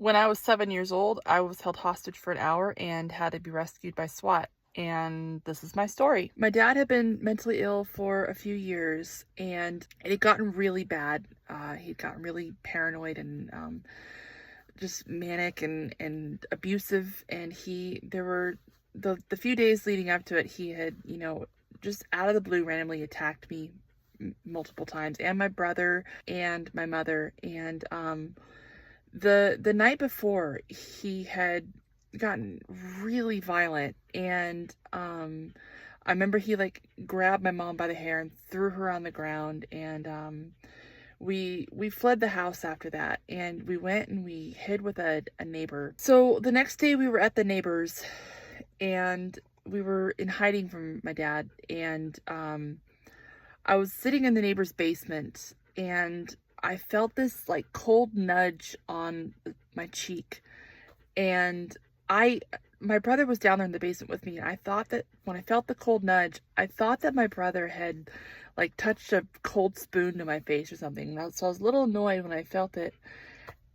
When I was 7 years old, I was held hostage for an hour and had to be rescued by SWAT. And this is my story. My dad had been mentally ill for a few years, and it had gotten really bad. He'd gotten really paranoid and just manic and abusive. And there were the few days leading up to it, he had, just out of the blue randomly attacked me multiple times, and my brother and my mother. And the night before, he had gotten really violent, and I remember he like grabbed my mom by the hair and threw her on the ground. And we fled the house after that, and we went and we hid with a neighbor. So the next day we were at the neighbor's, and we were in hiding from my dad. And I was sitting in the neighbor's basement, and I felt this like cold nudge on my cheek. And my brother was down there in the basement with me, and I thought that when I felt the cold nudge, I thought that my brother had like touched a cold spoon to my face or something. So I was a little annoyed when I felt it.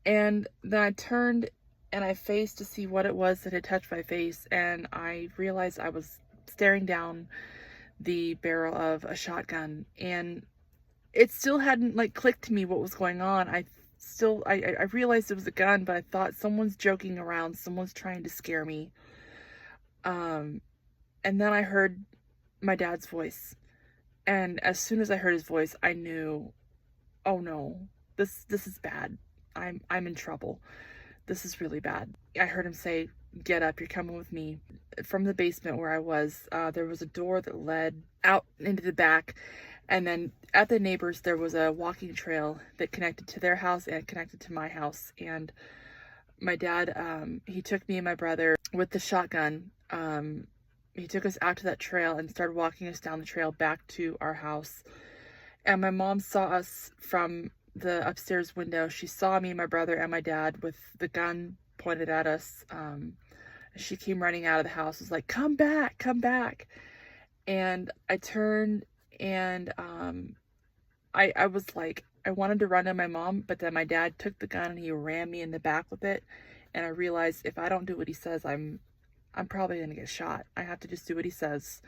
And then I turned and I faced to see what it was that had touched my face, and I realized I was staring down the barrel of a shotgun. And it still hadn't like clicked to me what was going on. I realized it was a gun, but I thought someone's joking around, someone's trying to scare me. And then I heard my dad's voice. And as soon as I heard his voice, I knew, oh no, this is bad. I'm in trouble. This is really bad. I heard him say, "Get up, you're coming with me." From the basement where I was, there was a door that led out into the back. And then at the neighbors, there was a walking trail that connected to their house and connected to my house. And my dad, he took me and my brother with the shotgun. He took us out to that trail and started walking us down the trail back to our house. And my mom saw us from the upstairs window. She saw me, my brother, and my dad with the gun pointed at us. She came running out of the house, was like, "Come back, come back." And I turned, and I was like, I wanted to run to my mom, but then my dad took the gun and he rammed me in the back with it. And I realized if I don't do what he says, I'm probably gonna get shot. I have to just do what he says.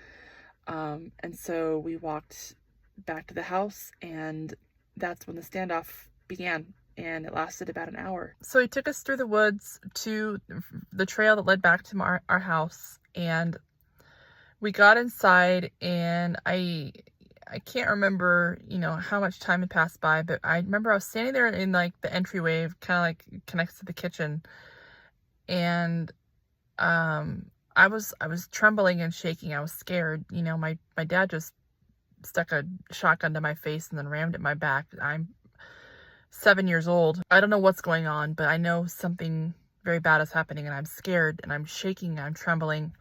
And so we walked back to the house, and that's when the standoff began, and it lasted about an hour. So he took us through the woods to the trail that led back to our house, and we got inside, and I can't remember, how much time had passed by, but I remember I was standing there in like the entryway, kind of like connects to the kitchen, and I was trembling and shaking. I was scared. My dad just stuck a shotgun to my face and then rammed it in my back. I'm 7 years old. I don't know what's going on, but I know something very bad is happening, and I'm scared and I'm shaking, I'm trembling.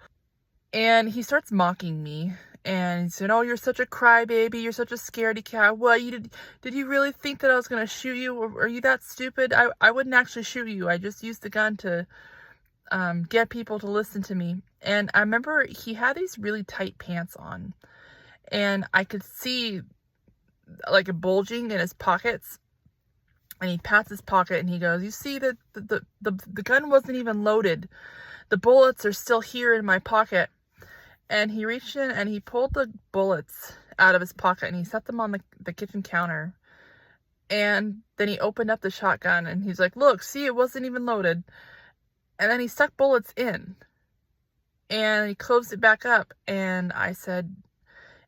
And he starts mocking me, and he said, "Oh, you're such a crybaby. You're such a scaredy cat. What, did you really think that I was going to shoot you? Or are you that stupid? I wouldn't actually shoot you. I just used the gun to get people to listen to me." And I remember he had these really tight pants on, and I could see like a bulging in his pockets. And he pats his pocket and he goes, "You see that the gun wasn't even loaded. The bullets are still here in my pocket." And he reached in and he pulled the bullets out of his pocket and he set them on the kitchen counter. And then he opened up the shotgun and he's like, "Look, see, it wasn't even loaded." And then he stuck bullets in. And he closed it back up. And I said,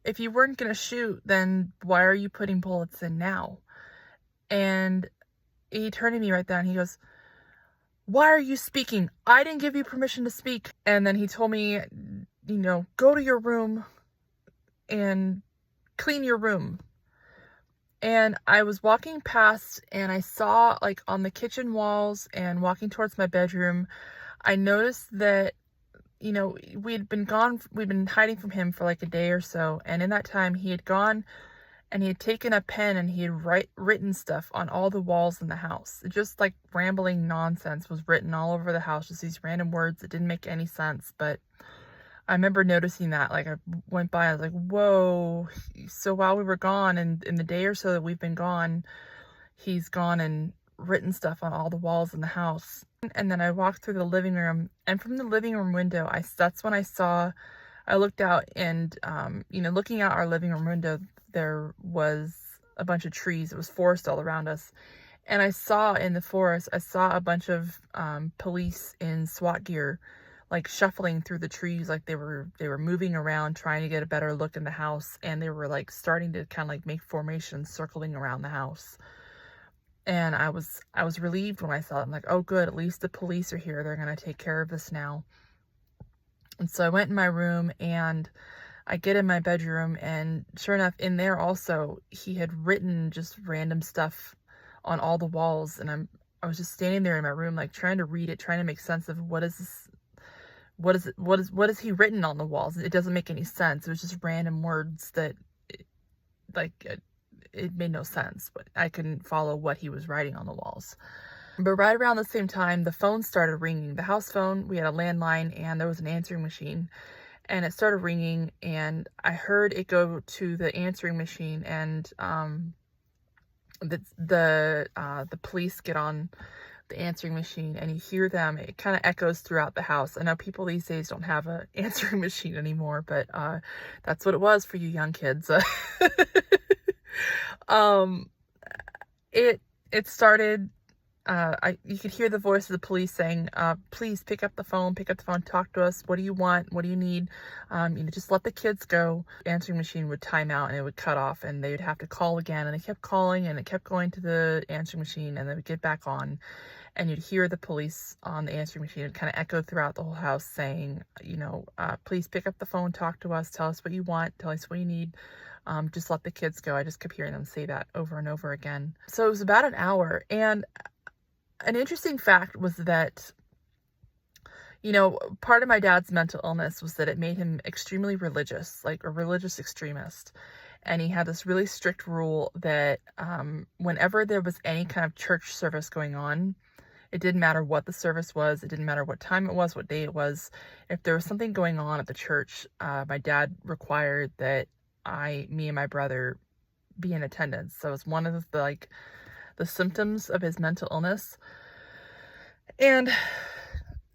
"If you weren't going to shoot, then why are you putting bullets in now?" And he turned to me right then. He goes, "Why are you speaking? I didn't give you permission to speak." And then he told me, "Go to your room and clean your room." And I was walking past and I saw like on the kitchen walls and walking towards my bedroom, I noticed that, we'd been hiding from him for like a day or so. And in that time he had gone and he had taken a pen and he had written stuff on all the walls in the house. Just like rambling nonsense was written all over the house, just these random words that didn't make any sense. But I remember noticing that, like I went by, I was like, whoa. So while we were gone, and in the day or so that we've been gone, he's gone and written stuff on all the walls in the house. And then I walked through the living room, and from the living room window, that's when I looked out, and, looking out our living room window, there was a bunch of trees. It was forest all around us. And I saw in the forest, I saw a bunch of police in SWAT gear, like shuffling through the trees, like they were moving around, trying to get a better look in the house. And they were like starting to kind of like make formations, circling around the house. And I was relieved when I saw it. I'm like, oh good, at least the police are here. They're gonna take care of this now. And so I went in my room, and I get in my bedroom, and sure enough, in there also, he had written just random stuff on all the walls. And I was just standing there in my room, like trying to read it, trying to make sense of what is he written on the walls. It doesn't make any sense. It was just random words that it made no sense, but I couldn't follow what he was writing on the walls. But right around the same time, the phone started ringing. The house phone, we had a landline, and there was an answering machine, and it started ringing, and I heard it go to the answering machine, and the police get on the answering machine, and you hear them. It kind of echoes throughout the house. I know people these days don't have an answering machine anymore, but that's what it was for you young kids. It started. You could hear the voice of the police saying, please pick up the phone, talk to us. What do you want? What do you need? Just let the kids go. The answering machine would time out, and it would cut off, and they would have to call again. And they kept calling, and it kept going to the answering machine, and they would get back on, and you'd hear the police on the answering machine. It kind of echoed throughout the whole house saying, please pick up the phone, talk to us, tell us what you want, tell us what you need. Just let the kids go. I just kept hearing them say that over and over again. So it was about an hour, and an interesting fact was that, part of my dad's mental illness was that it made him extremely religious, like a religious extremist. And he had this really strict rule that whenever there was any kind of church service going on, it didn't matter what the service was, it didn't matter what time it was, what day it was. If there was something going on at the church, my dad required that me and my brother be in attendance. So it's one of the symptoms of his mental illness. And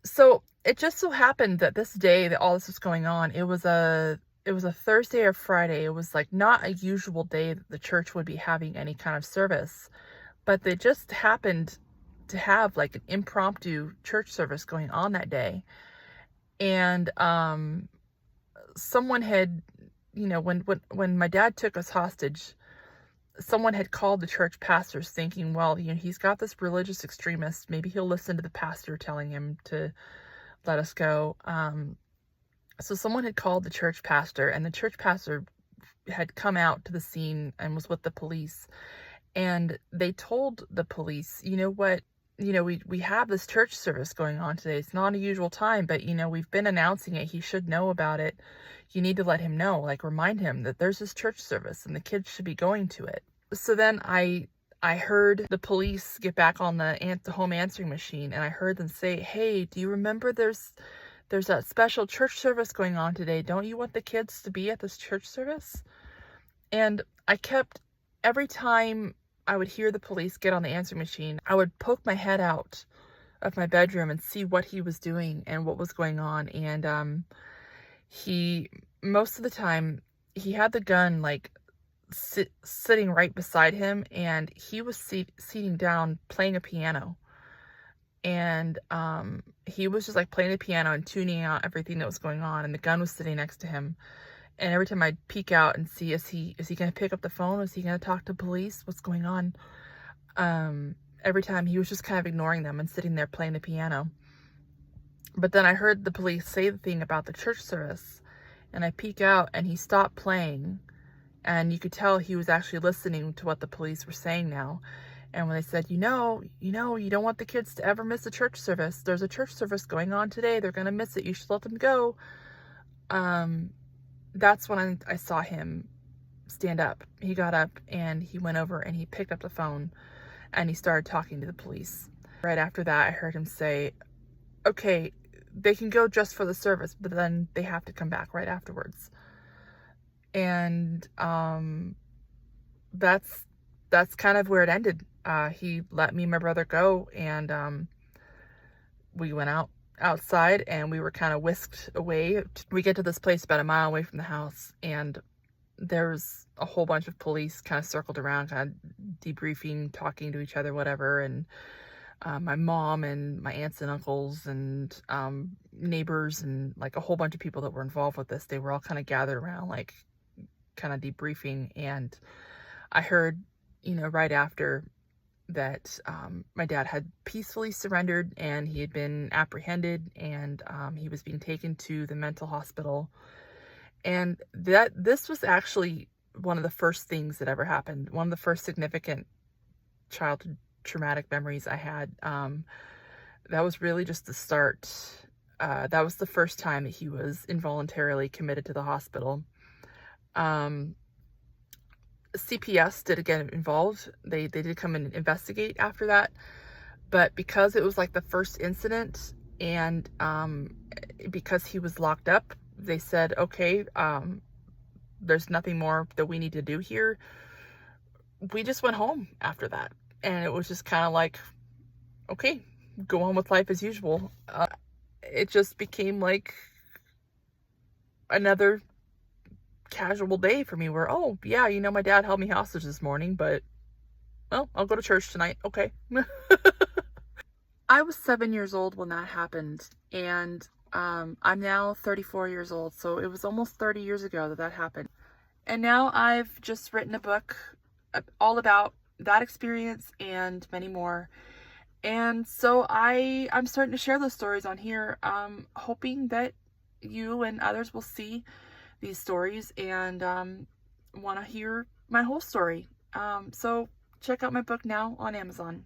so it just so happened that this day that all this was going on, it was a Thursday or Friday. It was like not a usual day that the church would be having any kind of service, but they just happened to have like an impromptu church service going on that day. And someone had, when my dad took us hostage, someone had called the church pastors thinking, well, he's got this religious extremist. Maybe he'll listen to the pastor telling him to let us go. So someone had called the church pastor, and the church pastor had come out to the scene and was with the police. And they told the police, we have this church service going on today. It's not a usual time, but, we've been announcing it. He should know about it. You need to let him know, remind him that there's this church service and the kids should be going to it. So then I heard the police get back on the home answering machine, and I heard them say, hey, do you remember there's a special church service going on today? Don't you want the kids to be at this church service? And every time I would hear the police get on the answering machine, I would poke my head out of my bedroom and see what he was doing and what was going on. And most of the time, he had the gun sitting right beside him, and he was sitting down playing a piano. And he was just playing the piano and tuning out everything that was going on, and the gun was sitting next to him. And every time I'd peek out and see, is he going to pick up the phone? Is he going to talk to police? What's going on? Every time he was just kind of ignoring them and sitting there playing the piano. But then I heard the police say the thing about the church service, and I peek out, and he stopped playing, and you could tell he was actually listening to what the police were saying now. And when they said, you don't want the kids to ever miss a church service. There's a church service going on today. They're going to miss it. You should let them go. That's when I saw him stand up. He got up, and he went over, and he picked up the phone, and he started talking to the police. Right after that, I heard him say, okay, they can go just for the service, but then they have to come back right afterwards. And that's kind of where it ended. he let me and my brother go, and we went outside and we were kind of whisked away. We get to this place about a mile away from the house, and there's a whole bunch of police kind of circled around, kind of debriefing, talking to each other, whatever. And my mom and my aunts and uncles and neighbors and like a whole bunch of people that were involved with this, they were all kind of gathered around, like kind of debriefing. And I heard, right after that, my dad had peacefully surrendered and he had been apprehended, and he was being taken to the mental hospital. And this was actually one of the first things that ever happened. One of the first significant childhood traumatic memories I had. That was really just the start. That was the first time that he was involuntarily committed to the hospital. CPS did get involved. They did come and investigate after that. But because it was like the first incident, and because he was locked up, they said, okay, there's nothing more that we need to do here. We just went home after that. And it was just kind of like, okay, go on with life as usual. It just became like another casual day for me where, oh, yeah, my dad held me hostage this morning, but, well, I'll go to church tonight. Okay. I was 7 years old when that happened, and I'm now 34 years old, so it was almost 30 years ago that happened. And now I've just written a book all about that experience and many more. And so I'm starting to share those stories on here, hoping that you and others will see these stories and want to hear my whole story. So check out my book now on Amazon.